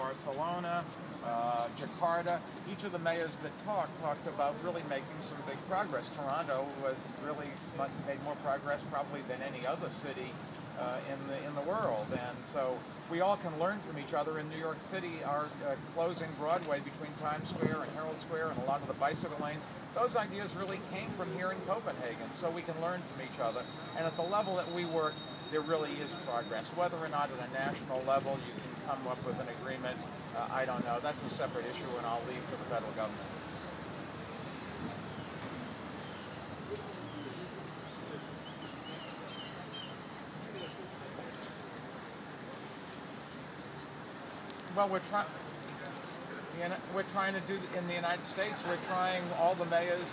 Barcelona, Jakarta. Each of the mayors that talked about really making some big progress. Toronto was really made more progress probably than any other city in the world, and so we all can learn from each other. In New York City, our closing Broadway between Times Square and Herald Square and a lot of the bicycle lanes, those ideas really came from here in Copenhagen, so we can learn from each other. And at the level that we work, there really is progress. Whether or not at a national level you can come up with an agreement, I don't know. That's a separate issue, and I'll leave to the federal government. Well, we're trying to do in the United States. We're trying, all the mayors,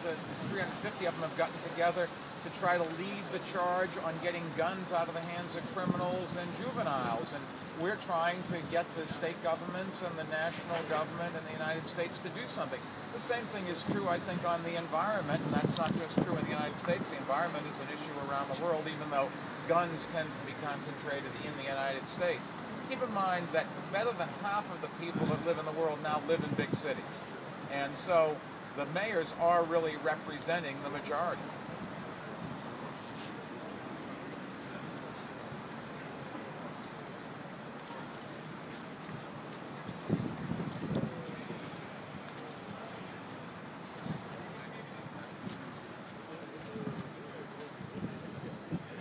350 of them have gotten together to try to lead the charge on getting guns out of the hands of criminals and juveniles. And we're trying to get the state governments and the national government in the United States to do something. The same thing is true, I think, on the environment, and that's not just true in the United States. The environment is an issue around the world, even though guns tend to be concentrated in the United States. Keep in mind that better than half of the people that live in the world now live in big cities. And so the mayors are really representing the majority.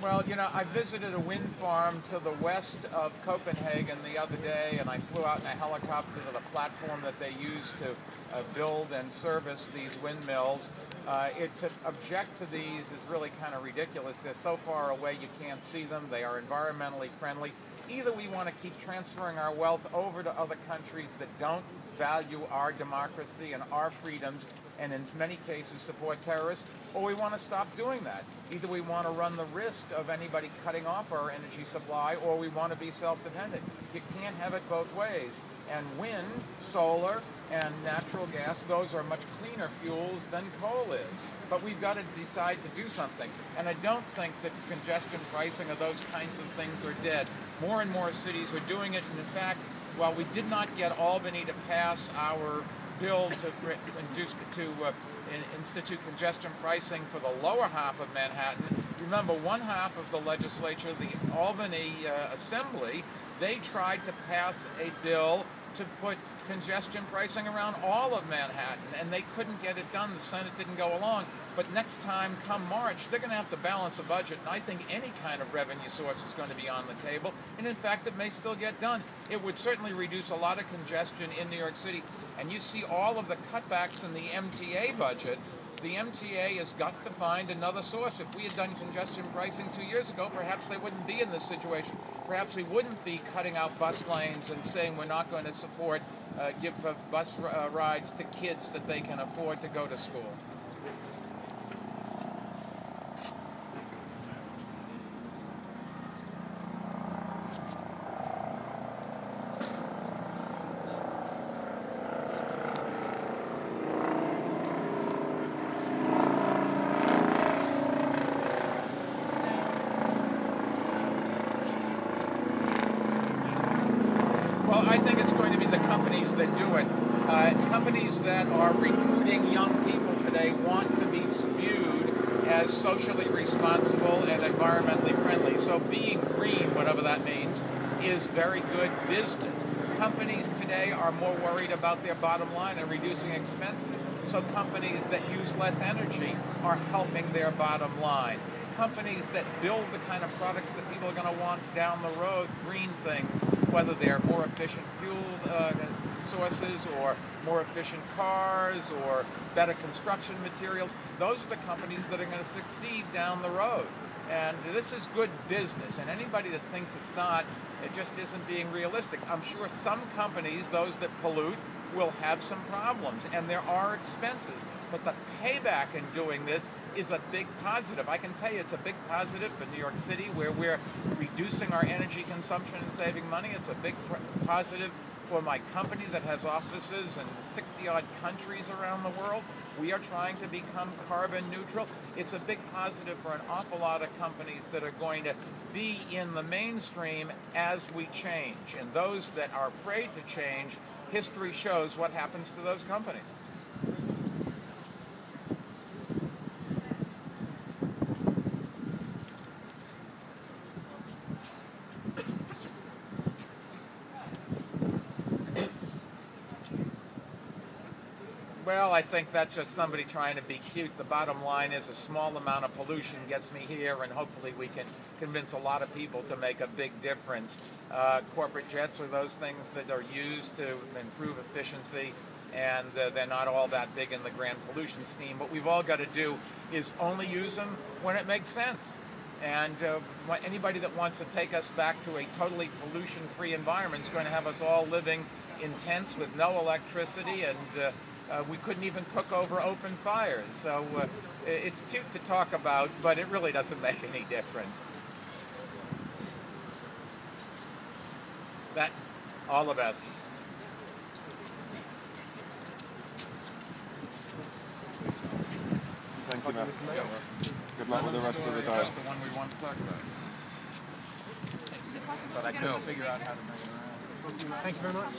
Well, you know, I visited a wind farm to the west of Copenhagen the other day, and I flew out in a helicopter to the platform that they use to build and service these windmills. To object to these is really kind of ridiculous. They're so far away you can't see them. They are environmentally friendly. Either we want to keep transferring our wealth over to other countries that don't value our democracy and our freedoms, and in many cases support terrorists, or we want to stop doing that. Either we want to run the risk of anybody cutting off our energy supply, or we want to be self-dependent. You can't have it both ways. And wind, solar, and natural gas, those are much cleaner fuels than coal is. But we've got to decide to do something. And I don't think that congestion pricing or those kinds of things are dead. More and more cities are doing it, and in fact, while we did not get Albany to pass our bill to institute congestion pricing for the lower half of Manhattan, remember, one half of the legislature, the Albany Assembly, they tried to pass a bill to put congestion pricing around all of Manhattan, and they couldn't get it done. The Senate didn't go along. But next time, come March, they're going to have to balance a budget, and I think any kind of revenue source is going to be on the table, and in fact, it may still get done. It would certainly reduce a lot of congestion in New York City, and you see all of the cutbacks in the MTA budget. The MTA has got to find another source. If we had done congestion pricing 2 years ago, perhaps they wouldn't be in this situation. Perhaps we wouldn't be cutting out bus lanes and saying we're not going to support, give bus rides to kids that they can afford to go to school. Well, I think it's going to be the companies that do it. Companies that are recruiting young people today want to be viewed as socially responsible and environmentally friendly. So being green, whatever that means, is very good business. Companies today are more worried about their bottom line and reducing expenses. So companies that use less energy are helping their bottom line. Companies that build the kind of products that people are going to want down the road, green things, whether they're more efficient fuel sources or more efficient cars or better construction materials, those are the companies that are going to succeed down the road. And this is good business, and anybody that thinks it's not, it just isn't being realistic. I'm sure some companies, those that pollute, will have some problems, and there are expenses. But the payback in doing this is a big positive. I can tell you it's a big positive for New York City, where we're reducing our energy consumption and saving money. It's a big positive for my company that has offices in 60-odd countries around the world, we are trying to become carbon neutral. It's a big positive for an awful lot of companies that are going to be in the mainstream as we change. And those that are afraid to change, history shows what happens to those companies. Well, I think that's just somebody trying to be cute. The bottom line is a small amount of pollution gets me here, and hopefully we can convince a lot of people to make a big difference. Corporate jets are those things that are used to improve efficiency, and they're not all that big in the grand pollution scheme. What we've all got to do is only use them when it makes sense. And anybody that wants to take us back to a totally pollution-free environment is going to have us all living in tents with no electricity, and we couldn't even cook over open fires. So it's cute to talk about, but it really doesn't make any difference. All the best. Thank you, Matt. Good luck with the rest of the day. That's the one we want to talk about. But I couldn't figure out how to bring it around. Thank you very much.